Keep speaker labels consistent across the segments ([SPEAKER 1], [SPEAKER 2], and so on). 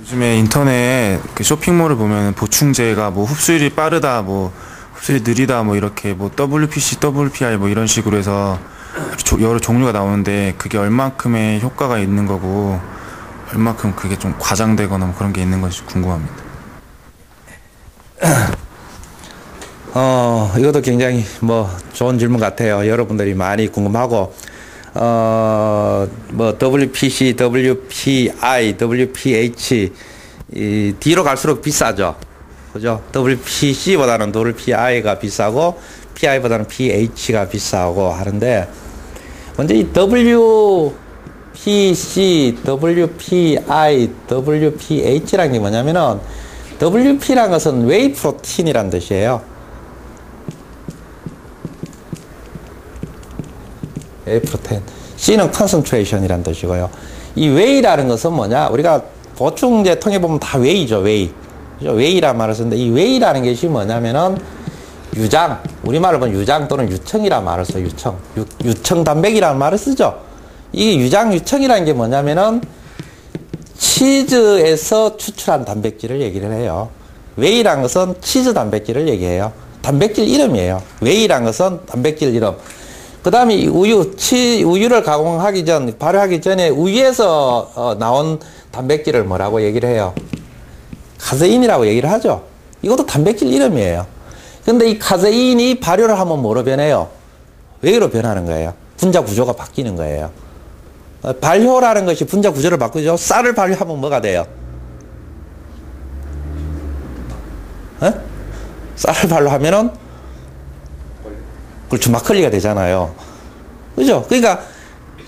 [SPEAKER 1] 요즘에 인터넷 그 쇼핑몰을 보면 보충제가 뭐 흡수율이 빠르다, 뭐 흡수율이 느리다, 뭐 이렇게 뭐 WPC, WPI 뭐 이런 식으로 해서 여러 종류가 나오는데 그게 얼만큼의 효과가 있는 거고 얼만큼 그게 좀 과장되거나 뭐 그런 게 있는 건지 궁금합니다.
[SPEAKER 2] 이것도 굉장히 뭐 좋은 질문 같아요. 여러분들이 많이 궁금하고, 뭐 WPC, WPI, WPH 이 뒤로 갈수록 비싸죠. 그죠? WPC보다는 WPI가 비싸고 PI보다는 PH가 비싸고 하는데, 먼저 이 WPC, WPI, WPH라는 게 뭐냐면은 WP라는 것은 웨이 프로틴이라는 뜻이에요. 웨이 프로틴. C는 concentration이라는 뜻이고요. 이 웨이라는 것은 뭐냐? 우리가 보충제 통에 보면 다 웨이죠, 웨이. 그죠? 웨이라는 말을 쓰는데, 이 웨이라는 것이 뭐냐면은 유장, 우리말로 보면 유장 또는 유청이라는 말을 써요. 유청 단백이라는 말을 쓰죠. 이게 유청이라는 게 뭐냐면은 치즈에서 추출한 단백질을 얘기를 해요. 웨이라는 것은 치즈 단백질을 얘기해요. 단백질 이름이에요. 웨이라는 것은 단백질 이름. 그 다음에 우유를 가공하기 전, 발효하기 전에 우유에서 나온 단백질을 뭐라고 얘기를 해요? 카제인이라고 얘기를 하죠. 이것도 단백질 이름이에요. 근데 이 카제인이 발효를 하면 뭐로 변해요? 웨이로 변하는 거예요. 분자 구조가 바뀌는 거예요. 발효라는 것이 분자 구조를 바꾸죠. 쌀을 발효하면 뭐가 돼요? 쌀을 발효하면은 그렇죠. 막걸리가 되잖아요. 그죠? 그러니까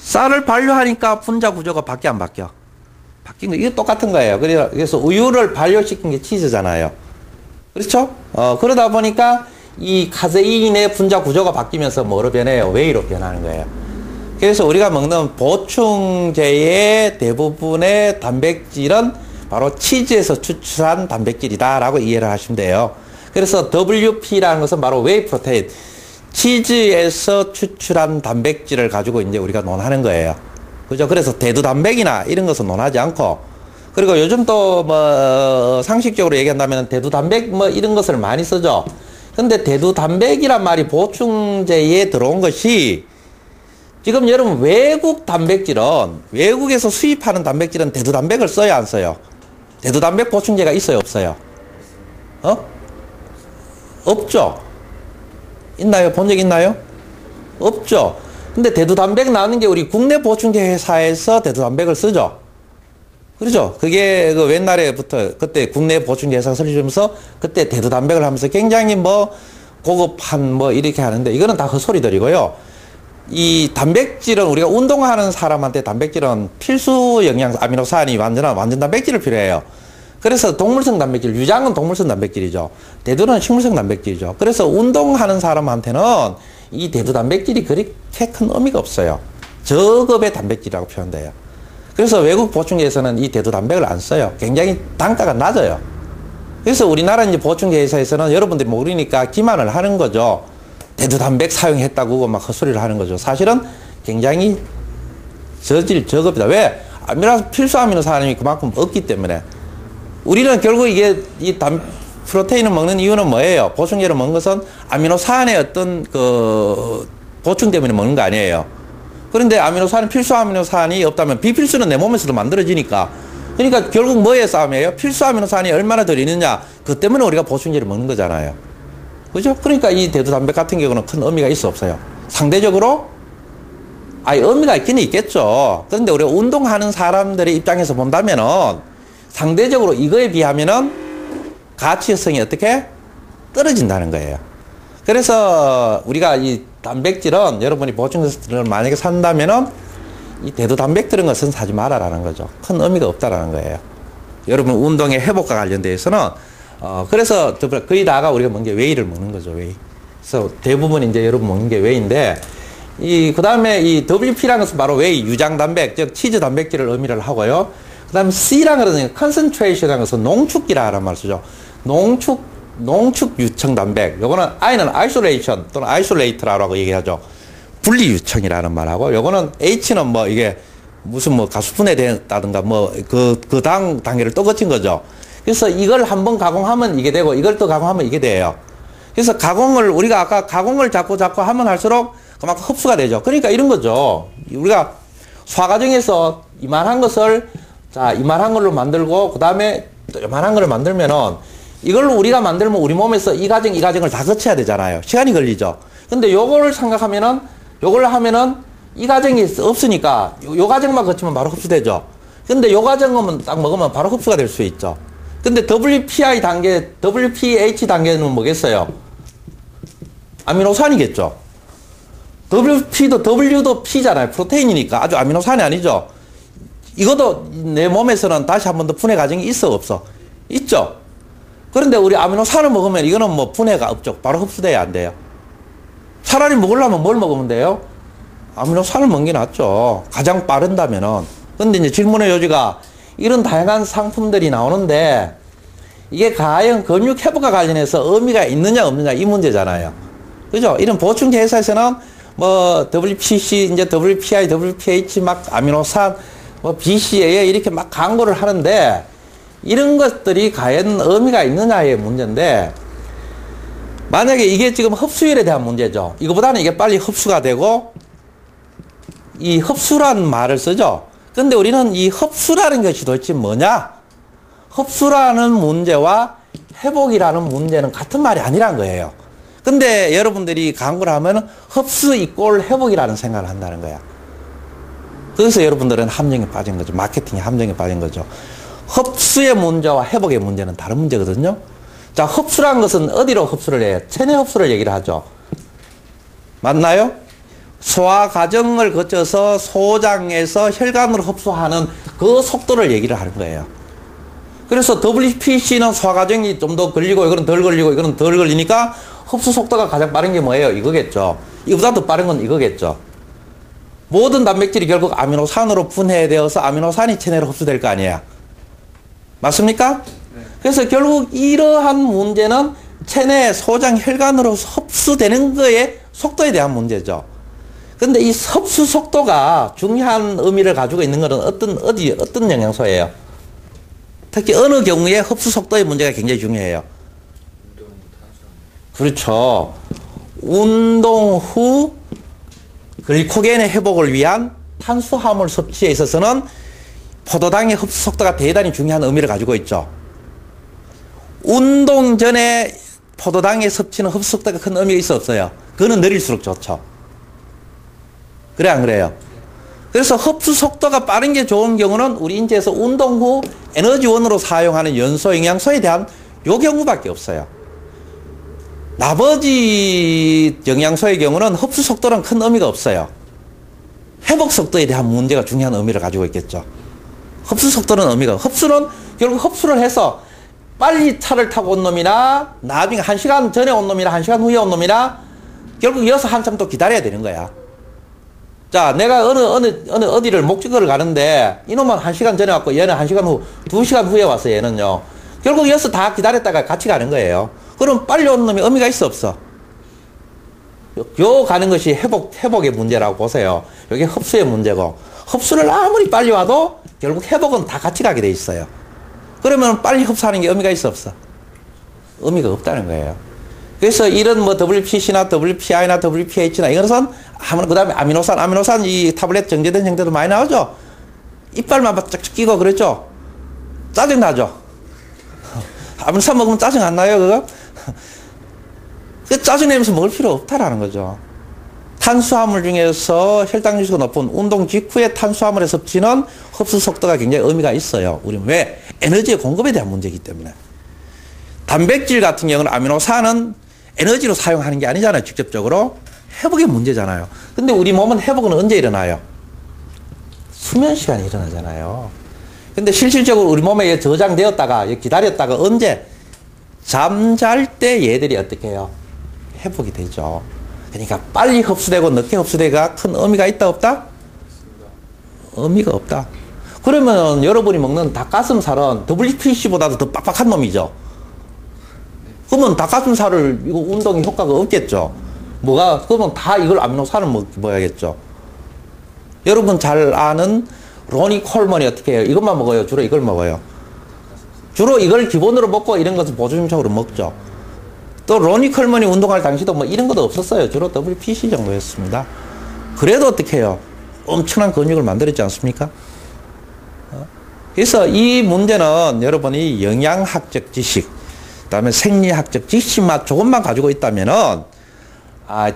[SPEAKER 2] 쌀을 발효하니까 분자 구조가 바뀌어 안 바뀌어? 바뀐 거 이게 똑같은 거예요. 그래서 우유를 발효시킨 게 치즈잖아요. 그렇죠? 그러다 보니까 이 카제인의 분자 구조가 바뀌면서 뭐로 변해요? 웨이로 변하는 거예요. 그래서 우리가 먹는 보충제의 대부분의 단백질은 바로 치즈에서 추출한 단백질이다라고 이해를 하시면 돼요. 그래서 WP라는 것은 바로 웨이 프로테인, 치즈에서 추출한 단백질을 가지고 이제 우리가 논하는 거예요. 그죠? 그래서 대두 단백이나 이런 것은 논하지 않고, 그리고 요즘 또 뭐 상식적으로 얘기한다면 대두 단백 뭐 이런 것을 많이 쓰죠. 근데 대두 단백이란 말이 보충제에 들어온 것이, 지금 여러분 외국 단백질은, 외국에서 수입하는 단백질은 대두 단백을 써요, 안 써요? 대두 단백 보충제가 있어요, 없어요? 없죠? 있나요? 본 적 있나요? 없죠? 근데 대두 단백 나오는 게 우리 국내 보충제 회사에서 대두 단백을 쓰죠? 그렇죠? 그게 그 옛날에부터 그때 국내 보충제 회사가 설립하면서 그때 대두 단백을 하면서 굉장히 뭐 고급한 뭐 이렇게 하는데, 이거는 다 헛소리들이고요. 이 단백질은 우리가 운동하는 사람한테 단백질은 필수 영양 아미노산이 완전 단백질을 필요해요. 그래서 동물성 단백질, 유장은 동물성 단백질이죠. 대두는 식물성 단백질이죠. 그래서 운동하는 사람한테는 이 대두 단백질이 그렇게 큰 의미가 없어요. 저급의 단백질이라고 표현돼요. 그래서 외국 보충제에서는 이 대두 단백을 안 써요. 굉장히 단가가 낮아요. 그래서 우리나라 이제 보충제 회사에서는 여러분들이 모르니까 기만을 하는 거죠. 대두 단백 사용했다고 막 헛소리를 하는 거죠. 사실은 굉장히 저급이다. 왜? 필수 아미노산이 그만큼 없기 때문에. 우리는 결국 이게 프로테인을 먹는 이유는 뭐예요? 보충제를 먹는 것은 아미노산의 어떤 그 보충 때문에 먹는 거 아니에요. 그런데 필수 아미노산이 없다면 비필수는 내 몸에서도 만들어지니까. 그러니까 결국 뭐의 싸움이에요? 필수 아미노산이 얼마나 더 있느냐. 그 때문에 우리가 보충제를 먹는 거잖아요. 그죠? 그러니까 이 대두 단백 같은 경우는 큰 의미가 있어 없어요? 상대적으로 의미가 있긴 있겠죠. 그런데 우리가 운동하는 사람들의 입장에서 본다면은 상대적으로 이거에 비하면은 가치성이 어떻게 떨어진다는 거예요. 그래서 우리가 이 단백질은 여러분이 보충제를 만약에 산다면은 이 대두 단백 들은 것은 사지 말아라는 거죠. 큰 의미가 없다라는 거예요. 여러분 운동의 회복과 관련돼서는 그래서 거의 다가 우리가 먹는 게 웨이를 먹는 거죠, 웨이. 그래서 대부분 이제 여러분 먹는 게 웨이인데, 그 다음에 이 WP라는 것은 바로 웨이, 유장 단백, 즉 치즈 단백질을 의미를 하고요. 그 다음에 C라는 것은 concentration이라는 것은 농축기라는 말을 쓰죠. 농축 유청 단백. 요거는 I는 isolation 또는 isolate라고 얘기하죠. 분리 유청이라는 말하고, 요거는 H는 뭐 이게 무슨 뭐 가수분해 됐다든가 뭐 그 단계를 또 거친 거죠. 그래서 이걸 한번 가공하면 이게 되고 이걸 또 가공하면 이게 돼요. 그래서 가공을 우리가 아까 가공을 자꾸 하면 할수록 그만큼 흡수가 되죠. 그러니까 이런 거죠. 우리가 소화 과정에서 이만한 것을 자 이만한 걸로 만들고 그 다음에 또 이만한 걸 만들면은 이걸로 우리가 만들면 우리 몸에서 이 과정을 다 거쳐야 되잖아요. 시간이 걸리죠. 근데 요거를 생각하면은 요걸 하면은 이 과정이 없으니까 요 과정만 거치면 바로 흡수되죠. 근데 요 과정은 딱 먹으면 바로 흡수가 될 수 있죠. 근데 WPI 단계, WPH 단계는 뭐겠어요? 아미노산이겠죠. WP도 W도 P잖아요. 프로테인이니까 아주 아미노산이 아니죠. 이것도 내 몸에서는 다시 한 번 더 분해 과정이 있어 없어? 있죠. 그런데 우리 아미노산을 먹으면 이거는 뭐 분해가 없죠. 바로 흡수돼야 안 돼요. 차라리 먹으려면 뭘 먹으면 돼요? 아미노산을 먹는 게 낫죠. 가장 빠른다면은. 근데 이제 질문의 요지가 이런 다양한 상품들이 나오는데 이게 과연 근육 회복과 관련해서 의미가 있느냐 없느냐 이 문제잖아요. 그죠? 이런 보충제 회사에서는 뭐 WPC, 이제 WPI, WPH 막 아미노산, 뭐 BCAA 이렇게 막 광고를 하는데 이런 것들이 과연 의미가 있느냐의 문제인데 만약에 이게 지금 흡수율에 대한 문제죠. 이거보다는 이게 빨리 흡수가 되고 이 흡수라는 말을 쓰죠. 근데 우리는 이 흡수라는 것이 도대체 뭐냐? 흡수라는 문제와 회복이라는 문제는 같은 말이 아니란 거예요. 근데 여러분들이 광고를 하면 흡수 이꼴 회복이라는 생각을 한다는 거야. 그래서 여러분들은 함정에 빠진 거죠. 마케팅의 함정에 빠진 거죠. 흡수의 문제와 회복의 문제는 다른 문제거든요. 자, 흡수란 것은 어디로 흡수를 해요? 체내 흡수를 얘기를 하죠. 맞나요? 소화 과정을 거쳐서 소장에서 혈관으로 흡수하는 그 속도를 얘기를 하는 거예요. 그래서 WPC는 소화 과정이 좀 더 걸리고 이거는 덜 걸리고 이거는 덜 걸리니까 흡수 속도가 가장 빠른 게 뭐예요? 이거겠죠. 이거보다 더 빠른 건 이거겠죠. 모든 단백질이 결국 아미노산으로 분해되어서 아미노산이 체내로 흡수될 거 아니에요. 맞습니까? 네. 그래서 결국 이러한 문제는 체내 소장 혈관으로 흡수되는 거의 속도에 대한 문제죠. 근데 이 흡수 속도가 중요한 의미를 가지고 있는 것은 어떤 영양소예요? 특히 어느 경우에 흡수 속도의 문제가 굉장히 중요해요. 그렇죠. 운동 후 글리코겐의 회복을 위한 탄수화물 섭취에 있어서는 포도당의 흡수 속도가 대단히 중요한 의미를 가지고 있죠. 운동 전에 포도당의 섭취는 흡수 속도가 큰 의미가 있어 없어요? 그거는 느릴수록 좋죠. 그래 안 그래요? 그래서 흡수 속도가 빠른 게 좋은 경우는 우리 인체에서 운동 후 에너지원으로 사용하는 연소 영양소에 대한 요 경우밖에 없어요. 나머지 영양소의 경우는 흡수 속도는 큰 의미가 없어요. 회복 속도에 대한 문제가 중요한 의미를 가지고 있겠죠. 흡수 속도는 의미가, 흡수는 결국 흡수를 해서 빨리 차를 타고 온 놈이나 나중에 1시간 전에 온 놈이나 1시간 후에 온 놈이나 결국 이어서 한참 또 기다려야 되는 거야. 자, 내가 어디를 목적지를 가는데 이놈은 1시간 전에 왔고 얘는 1시간 후, 2시간 후에 왔어 얘는요. 결국 이어서 다 기다렸다가 같이 가는 거예요. 그럼 빨리 온 놈이 의미가 있어 없어? 요 가는 것이 회복의 문제라고 보세요. 이게 흡수의 문제고 흡수를 아무리 빨리 와도 결국 회복은 다 같이 가게 돼 있어요. 그러면 빨리 흡수하는 게 의미가 있어 없어? 의미가 없다는 거예요. 그래서 이런 뭐 WPC나 WPI나 WPH나 이것은 그 다음에 아미노산 이 타블렛 정제된 형태도 많이 나오죠. 이빨만 쫙쫙 끼고 그랬죠. 짜증 나죠. 아미노산 먹으면 짜증 안 나요 그거? 그 짜증 내면서 먹을 필요 없다라는 거죠. 탄수화물 중에서 혈당 지수가 높은 운동 직후에 탄수화물의 섭취는 흡수 속도가 굉장히 의미가 있어요. 우리 왜? 에너지의 공급에 대한 문제이기 때문에. 단백질 같은 경우는 아미노산은 에너지로 사용하는 게 아니잖아요. 직접적으로. 회복의 문제잖아요. 근데 우리 몸은 회복은 언제 일어나요? 수면 시간에 일어나잖아요. 근데 실질적으로 우리 몸에 저장되었다가 기다렸다가 언제? 잠잘 때 얘들이 어떻게 해요? 회복이 되죠. 그러니까 빨리 흡수되고 늦게 흡수되기가 큰 의미가 있다 없다? 의미가 없다. 그러면 여러분이 먹는 닭가슴살은 WPC보다도 더 빡빡한 놈이죠. 그러면 닭가슴살을 이거 운동에 효과가 없겠죠. 그러면 다 이걸 아미노산을 먹어야겠죠. 여러분 잘 아는 로니 콜먼이 어떻게 해요? 이것만 먹어요? 주로 이걸 먹어요? 주로 이걸 기본으로 먹고 이런 것을 보조식적으로 먹죠. 또 로니 콜먼이 운동할 당시도 뭐 이런 것도 없었어요. 주로 WPC 정도였습니다. 그래도 어떻게 해요? 엄청난 근육을 만들었지 않습니까? 그래서 이 문제는 여러분이 영양학적 지식, 그다음에 생리학적 지식만 조금만 가지고 있다면은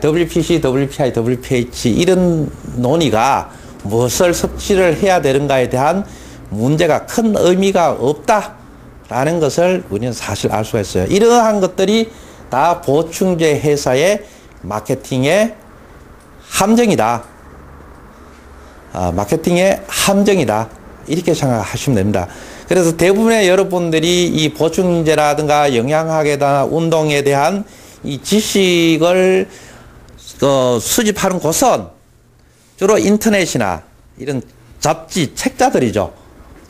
[SPEAKER 2] WPC, WPI, WPH 이런 논의가 무엇을 섭취를 해야 되는가에 대한 문제가 큰 의미가 없다라는 것을 우리는 사실 알 수가 있어요. 이러한 것들이 다 보충제 회사의 마케팅의 함정이다. 마케팅의 함정이다. 이렇게 생각하시면 됩니다. 그래서 대부분의 여러분들이 이 보충제라든가 영양학에다 운동에 대한 이 지식을 수집하는 곳은 주로 인터넷이나 이런 잡지, 책자들이죠.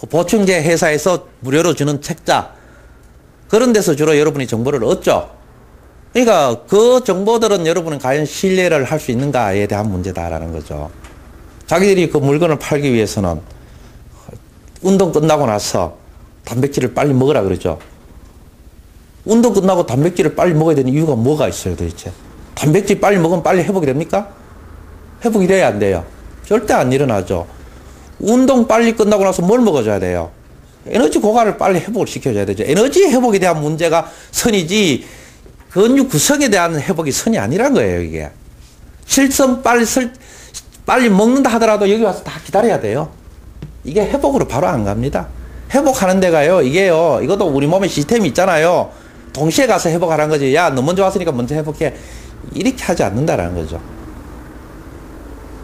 [SPEAKER 2] 보충제 회사에서 무료로 주는 책자. 그런 데서 주로 여러분이 정보를 얻죠. 그러니까 그 정보들은 여러분은 과연 신뢰를 할 수 있는가에 대한 문제다라는 거죠. 자기들이 그 물건을 팔기 위해서는 운동 끝나고 나서 단백질을 빨리 먹으라 그러죠. 운동 끝나고 단백질을 빨리 먹어야 되는 이유가 뭐가 있어요, 도대체? 단백질 빨리 먹으면 빨리 회복이 됩니까? 회복이 돼야 안 돼요. 절대 안 일어나죠. 운동 빨리 끝나고 나서 뭘 먹어줘야 돼요? 에너지 고갈을 빨리 회복을 시켜줘야 되죠. 에너지 회복에 대한 문제가 선이지 근육 구성에 대한 회복이 선이 아니란 거예요, 이게. 실선 빨리 먹는다 하더라도 여기 와서 다 기다려야 돼요. 이게 회복으로 바로 안 갑니다. 회복하는 데가요, 이게요, 이것도 우리 몸에 시스템이 있잖아요. 동시에 가서 회복하라는 거지. 야, 너 먼저 왔으니까 먼저 회복해. 이렇게 하지 않는다라는 거죠.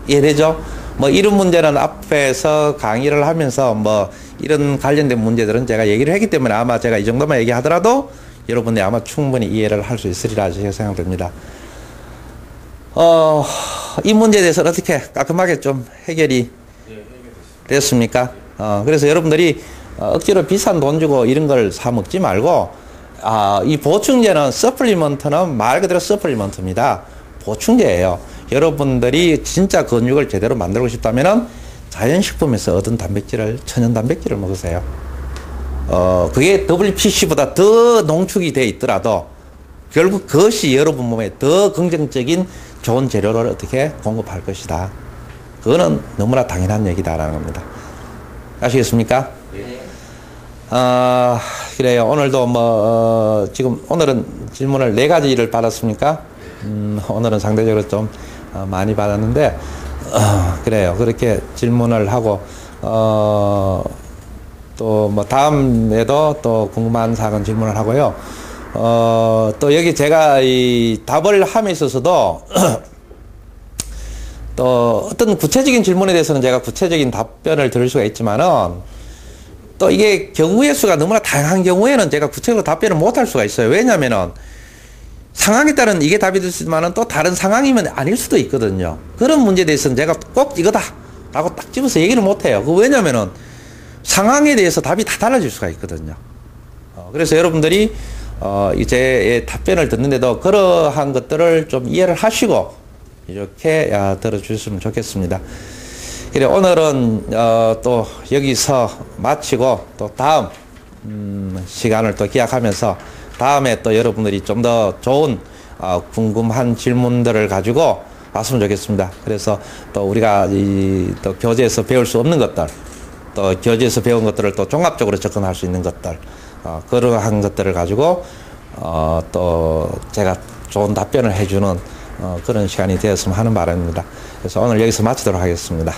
[SPEAKER 2] 이해되죠? 뭐 이런 문제는 앞에서 강의를 하면서 뭐 이런 관련된 문제들은 제가 얘기를 했기 때문에 아마 제가 이 정도만 얘기하더라도 여러분이 아마 충분히 이해를 할 수 있으리라 제가 생각됩니다. 이 문제에 대해서는 어떻게 깔끔하게 좀 해결이 됐습니까? 그래서 여러분들이 억지로 비싼 돈 주고 이런 걸 사 먹지 말고, 이 보충제는 서플리먼트는 말 그대로 서플리먼트입니다. 보충제예요. 여러분들이 진짜 근육을 제대로 만들고 싶다면은 자연식품에서 얻은 단백질을, 천연 단백질을 먹으세요. 그게 WPC보다 더 농축이 돼 있더라도 결국 그것이 여러분 몸에 더 긍정적인 좋은 재료를 어떻게 공급할 것이다. 그거는 너무나 당연한 얘기다라는 겁니다. 아시겠습니까? 네. 그래요. 오늘도 지금 오늘은 질문을 4가지를 받았습니까? 오늘은 상대적으로 좀 많이 받았는데, 그래요. 그렇게 질문을 하고, 또 다음에도 또 궁금한 사항은 질문을 하고요. 또 여기 제가 이 답을 함에 있어서도 또 어떤 구체적인 질문에 대해서는 제가 구체적인 답변을 들을 수가 있지만은 또 이게 경우의 수가 너무나 다양한 경우에는 제가 구체적으로 답변을 못 할 수가 있어요. 왜냐면은 상황에 따른 이게 답이 될 수 있지만은 또 다른 상황이면 아닐 수도 있거든요. 그런 문제에 대해서는 제가 꼭 이거다 라고 딱 집어서 얘기를 못 해요. 왜냐면은 상황에 대해서 답이 다 달라질 수가 있거든요. 그래서 여러분들이 이제 답변을 듣는데도 그러한 것들을 좀 이해를 하시고 이렇게 들어주셨으면 좋겠습니다. 그래, 오늘은 또 여기서 마치고 또 다음 시간을 또 기약하면서 다음에 또 여러분들이 좀 더 좋은 궁금한 질문들을 가지고 왔으면 좋겠습니다. 그래서 또 우리가 또 교재에서 배울 수 없는 것들, 또 교재에서 배운 것들을 또 종합적으로 접근할 수 있는 것들, 그러한 것들을 가지고 또 제가 좋은 답변을 해주는 그런 시간이 되었으면 하는 바람입니다. 그래서 오늘 여기서 마치도록 하겠습니다.